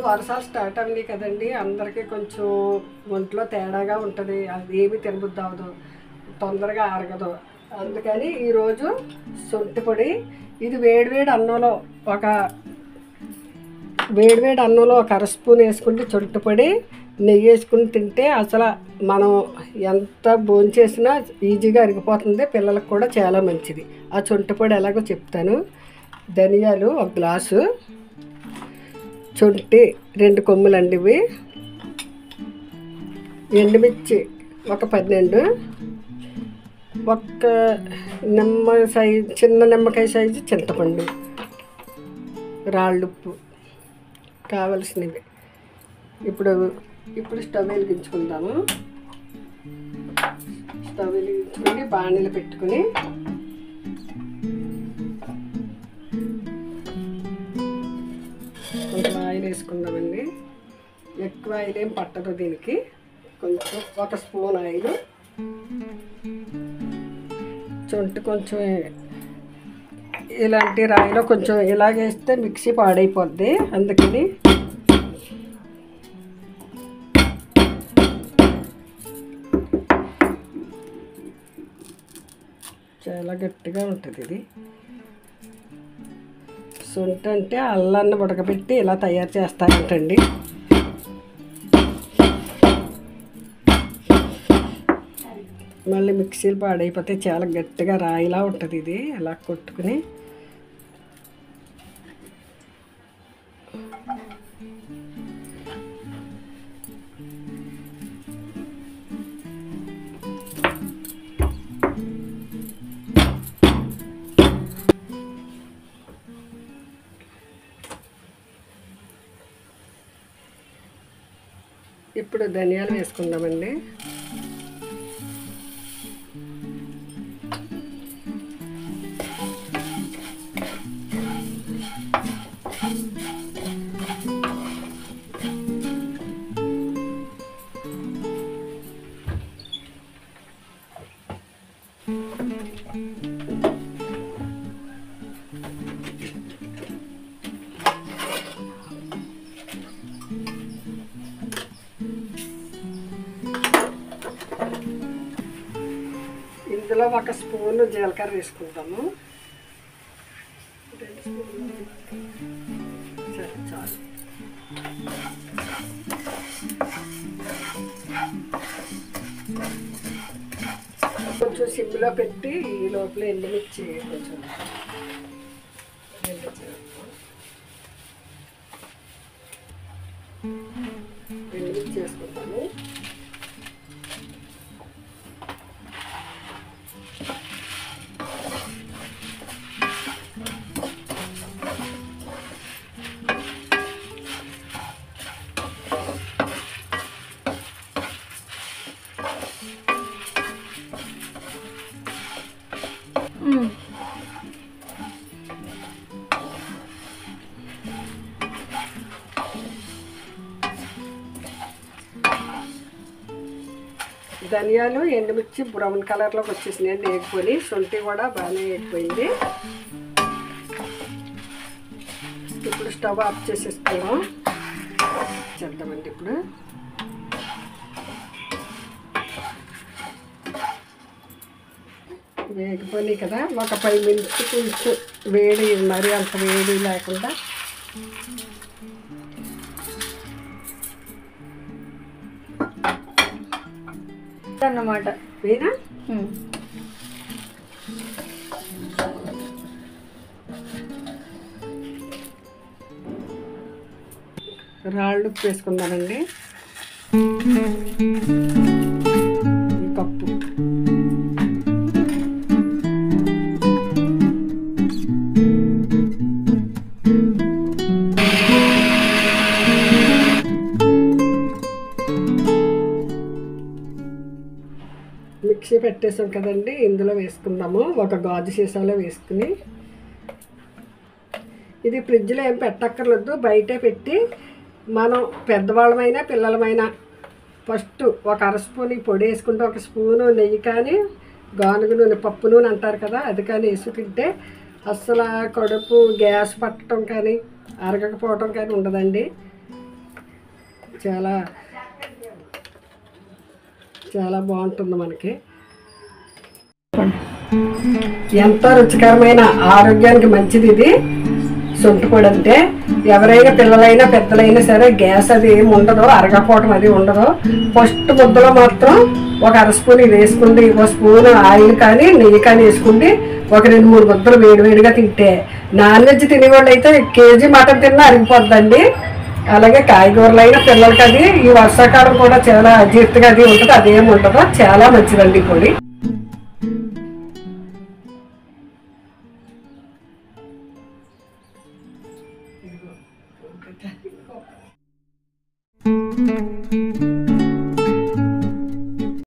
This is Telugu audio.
వర్షాలు స్టార్ట్ అవ్వని కదండి, అందరికీ కొంచెం ఒంట్లో తేడాగా ఉంటుంది, అది ఏమి తినబుద్ధి అవ్వదు, తొందరగా ఆరగదు. అందుకని ఈరోజు శొంఠి పొడి, ఇది వేడివేడి అన్నంలో ఒక అర స్పూన్ వేసుకుంటే శొంఠి పొడి నెయ్యి వేసుకుని తింటే అసలు మనం ఎంత భోంచేసినా ఈజీగా అరిగిపోతుంది, పిల్లలకు కూడా చాలా మంచిది. ఆ శొంఠి పొడి ఎలాగో చెప్తాను. ధనియాలు 1 గ్లాసు, శొంఠి 2 కొమ్ములండి ఇవి, ఎండుమిర్చి 12, చిన్న నిమ్మకాయ సైజు చింతపండు, రాళ్ళుప్పు కావలసినవి. ఇప్పుడు స్టవ్ వెలిగించుకుందాము. స్టవ్ వెలిగించుకొని బాణీలు పెట్టుకుని కొంచెం ఆయిల్ వేసుకుందామండి. ఎక్కువ ఆయిల్ ఏం పట్టదు దీనికి, కొంచెం 1 స్పూన్ ఆయిల్. శొంఠి కొంచెం ఇలాంటి రాయిలో కొంచెం ఇలాగేస్తే మిక్సీ పాడైపోద్ది, అందుకని చాలా గట్టిగా ఉంటుంది ఇది. శొంఠి అంటే అల్లాన్ని ఉడకబెట్టి ఇలా తయారు చేస్తారంటండి. మళ్ళీ మిక్సీలు పాడైపోతే చాలా గట్టిగా రాయిలా ఉంటుంది ఇది. అలా కొట్టుకుని ఇప్పుడు ధనియాలు వేసుకుందామండి. ఇందులో 1 స్పూన్ జీలకర్ర వేసుకుంటాము. 2 స్పూన్లు చాలు. కొంచెం సిమ్లో పెట్టి ఈ లోపల ఎండుమిర్చి కొంచెం ఎండుమిర్చి వేసుకుంటాము. ధనియాలు ఎండుమిర్చి బ్రౌన్ కలర్లోకి వచ్చేసినాయండి, వేగిపోయి. శొంఠి కూడా బాగానే వేగిపోయింది. ఇప్పుడు స్టవ్ ఆఫ్ చేసేసుకున్నాం. చేద్దామండి. ఇప్పుడు వేగిపోయినాయి కదా, ఒక 5 మినిట్స్ కొంచెం వేడి, మరి అంత వేడి లేకుండా అన్నమాట. వేనా రాళ్ళు ఉప్పు వేసుకుందానండి, కప్పు. మిక్సీ పెట్టేసాం కదండి, ఇందులో వేసుకుందాము. ఒక గాజు సీసాలో వేసుకుని, ఇది ఫ్రిడ్జ్లో ఏం పెట్టక్కర్లేదు, బయటే పెట్టి మనం పెద్దవాళ్ళమైనా పిల్లలమైనా ఫస్ట్ 1 అర స్పూన్ ఈ పొడి వేసుకుంటే, 1 స్పూను నెయ్యి కానీ గానుగ నూనె, పప్పు నూనె అంటారు కదా, అది కానీ వేసుకుంటే అస్సలు కడుపు గ్యాస్ పట్టడం కానీ అరగకపోవడం కానీ ఉండదండి. చాలా చాలా బాగుంటుంది మనకి. ఎంతో రుచికరమైన ఆరోగ్యానికి మంచిది ఇది సొంటి పొడి అంటే. ఎవరైనా పిల్లలైనా పెద్దలైనా సరే గ్యాస్ అది ఏమి ఉండదు, అరగపోవటం అది ఉండదు. ఫస్ట్ ముద్దలో మాత్రం ఒక అర స్పూన్ ఇది వేసుకుంది, ఒక స్పూన్ ఆయిల్ కానీ నెయ్యి కానీ వేసుకుంది ఒక 2-3 ముద్దలు వేడివేడిగా తింటే, నాన్ వెజ్ తినేవాళ్ళు అయితే కేజీ మటన్ తిన్నా అరిగిపోద్దండి. అలాగే కాయగూరలైనా పిల్లలకి అది ఈ వర్షాకాలం కూడా చాలా అజీర్తిగా అది ఉంటుంది, అదేమి ఉండదు, చాలా మంచిదండి ఈ పొడి. Thank you.